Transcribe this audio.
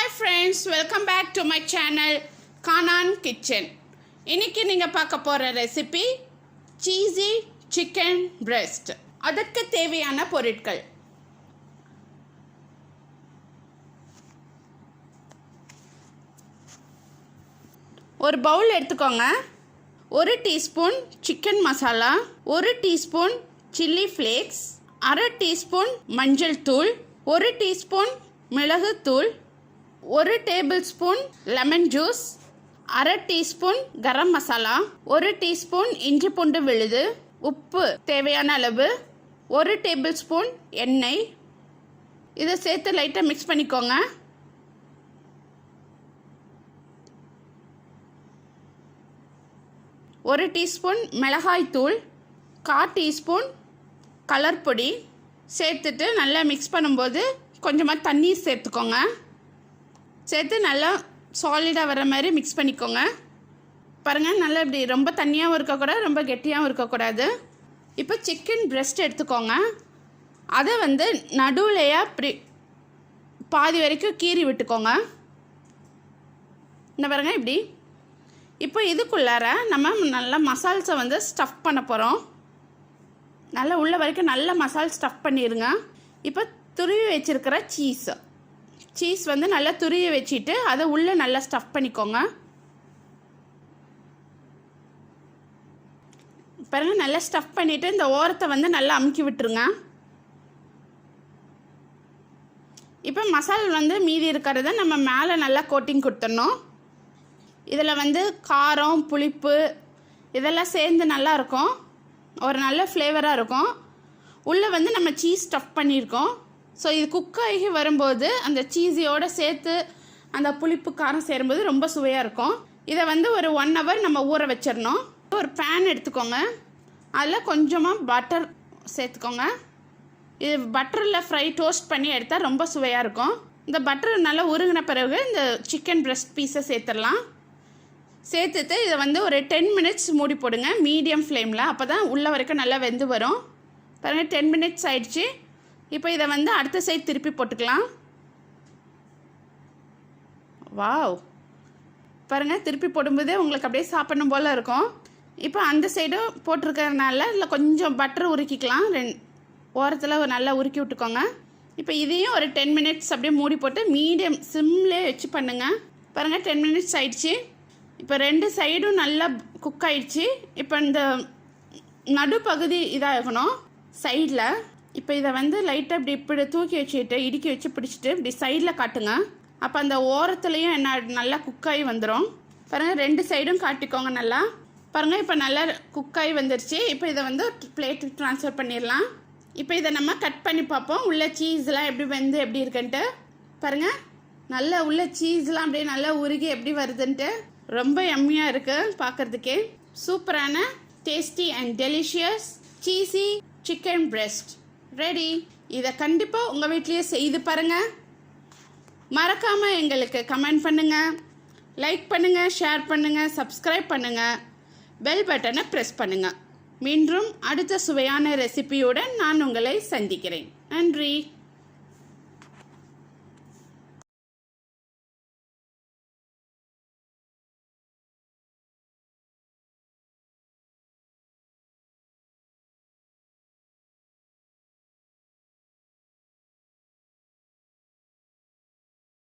Hi friends, welcome back to my channel Canaan Kitchen. இன்னைக்கு நீங்க பார்க்க போற ரெசிபி cheesy chicken breast. அதற்கு தேவையான பொருட்கள்: ஒரு பவுல் எடுத்துக்கோங்க. 1 teaspoon chicken masala, 1 teaspoon chilli flakes, 1/2 teaspoon மஞ்சள் தூள், 1 டீஸ்பூன் மிளகு தூள், 1 tablespoon lemon juice, 1/2 teaspoon garam masala, 1 டீஸ்பூன் இஞ்சி பூண்டு விழுது, உப்பு தேவையான அளவு, 1 டேபிள் ஸ்பூன் எண்ணெய். இதை சேர்த்து லைட்டாக மிக்ஸ் பண்ணிக்கோங்க. ஒரு டீஸ்பூன் மிளகாய் தூள், 1/4 டீஸ்பூன் கலர் பொடி சேர்த்துட்டு நல்லா மிக்ஸ் பண்ணும்போது கொஞ்சமாக தண்ணீர் சேர்த்துக்கோங்க. சேர்த்து நல்லா சாலிடாக வர மாதிரி மிக்ஸ் பண்ணிக்கோங்க. பாருங்கள், நல்லா இப்படி ரொம்ப தண்ணியாகவும் இருக்கக்கூடாது, ரொம்ப கெட்டியாகவும் இருக்கக்கூடாது. இப்போ சிக்கன் பிரெஸ்ட் எடுத்துக்கோங்க. அதை நடுவுலையாக இப்படி பாதி வரைக்கும் கீறி விட்டுக்கோங்க. இந்த பாருங்கள் இப்படி. இப்போ இதுக்குள்ளார நம்ம நல்லா மசால்ஸை ஸ்டஃப் பண்ண போகிறோம். நல்லா உள்ள வரைக்கும் நல்லா மசால் ஸ்டஃப் பண்ணிடுங்க. இப்போ துருவி வச்சுருக்கிற சீஸ் நல்லா துருவி வச்சுட்டு அதை உள்ளே நல்லா ஸ்டஃப் பண்ணிக்கோங்க. பாருங்க, நல்லா ஸ்டஃப் பண்ணிவிட்டு இந்த ஓரத்தை நல்லா அமுக்கி விட்டுருங்க. இப்போ மசால் மீதி இருக்கிறத நம்ம மேலே நல்லா கோட்டிங் கொடுத்துடணும். இதில் காரம், புளிப்பு இதெல்லாம் சேர்ந்து நல்லாயிருக்கும், ஒரு நல்ல ஃப்ளேவராக இருக்கும். உள்ளே நம்ம சீஸ் ஸ்டஃப் பண்ணியிருக்கோம். ஸோ இது குக் ஆகி வரும்போது அந்த சீஸியோடு சேர்த்து அந்த புளிப்பு காரம் சேரும்போது ரொம்ப சுவையாக இருக்கும். இதை ஒரு 1 hour நம்ம ஊற வச்சிடணும். ஒரு பேன் எடுத்துக்கோங்க. அதில் கொஞ்சமாக பட்டர் சேர்த்துக்கோங்க. இது பட்டரில் ஃப்ரை டோஸ்ட் பண்ணி எடுத்தால் ரொம்ப சுவையாக இருக்கும். இந்த பட்டர் நல்லா உருகின பிறகு இந்த சிக்கன் பிரெஸ்ட் பீஸை சேர்த்துடலாம். சேர்த்துட்டு இதை ஒரு 10 minutes மூடி போடுங்க மீடியம் ஃப்ளேமில். அப்போ தான் உள்ள வரைக்கும் நல்லா வெந்து வரும். பாருங்கள், 10 minutes ஆயிடுச்சு. இப்போ இதை அடுத்த சைடு திருப்பி போட்டுக்கலாம். வாவ், பாருங்கள், திருப்பி போடும்போதே உங்களுக்கு அப்படியே சாப்பிடணும் போல் இருக்கும். இப்போ அந்த சைடும் போட்டிருக்கறதுனால இல்லை கொஞ்சம் பட்டர் உருக்கிக்கலாம். ஓரத்தில் நல்லா உருக்கி விட்டுக்கோங்க. இப்போ இதையும் ஒரு 10 minutes அப்படியே மூடி போட்டு மீடியம் சிம்லே வச்சு பண்ணுங்கள். பாருங்கள், 10 minutes ஆயிடுச்சு. இப்போ 2 சைடும் நல்லா குக் ஆயிடுச்சு. இப்போ இந்த நடுப்பகுதி இதாகணும் சைடில். இப்போ இதை லைட்டாக இப்படி தூக்கி வச்சுட்டு இடுக்கி வச்சு பிடிச்சிட்டு இப்படி சைடில் காட்டுங்க. அப்போ அந்த ஓரத்துலேயும் என்ன நல்லா குக்காகி வந்துடும். பாருங்கள், 2 சைடும் காட்டிக்கோங்க நல்லா. பாருங்கள், இப்போ நல்லா குக்காகி வந்துருச்சு. இப்போ இதை பிளேட்டுக்கு ட்ரான்ஸ்ஃபர் பண்ணிடலாம். இப்போ இதை நம்ம கட் பண்ணி பார்ப்போம், உள்ள சீஸ்லாம் எப்படி இருக்குன்ட்டு. பாருங்கள், நல்லா உள்ள சீஸ்லாம் அப்படியே நல்லா உருகி எப்படி வருதுன்ட்டு ரொம்ப யம்மியாக இருக்குது பார்க்குறதுக்கே. சூப்பரான tasty and delicious cheesy chicken breast ready. இதை கண்டிப்பாக உங்கள் வீட்லேயே செய்து பாருங்கள். மறக்காமல் எங்களுக்கு கமெண்ட் பண்ணுங்கள், லைக் பண்ணுங்கள், ஷேர் பண்ணுங்கள், சப்ஸ்கிரைப் பண்ணுங்கள், பெல் பட்டனை ப்ரெஸ் பண்ணுங்கள். மீண்டும் அடுத்த சுவையான ரெசிபியுடன் நான் உங்களை சந்திக்கிறேன். நன்றி.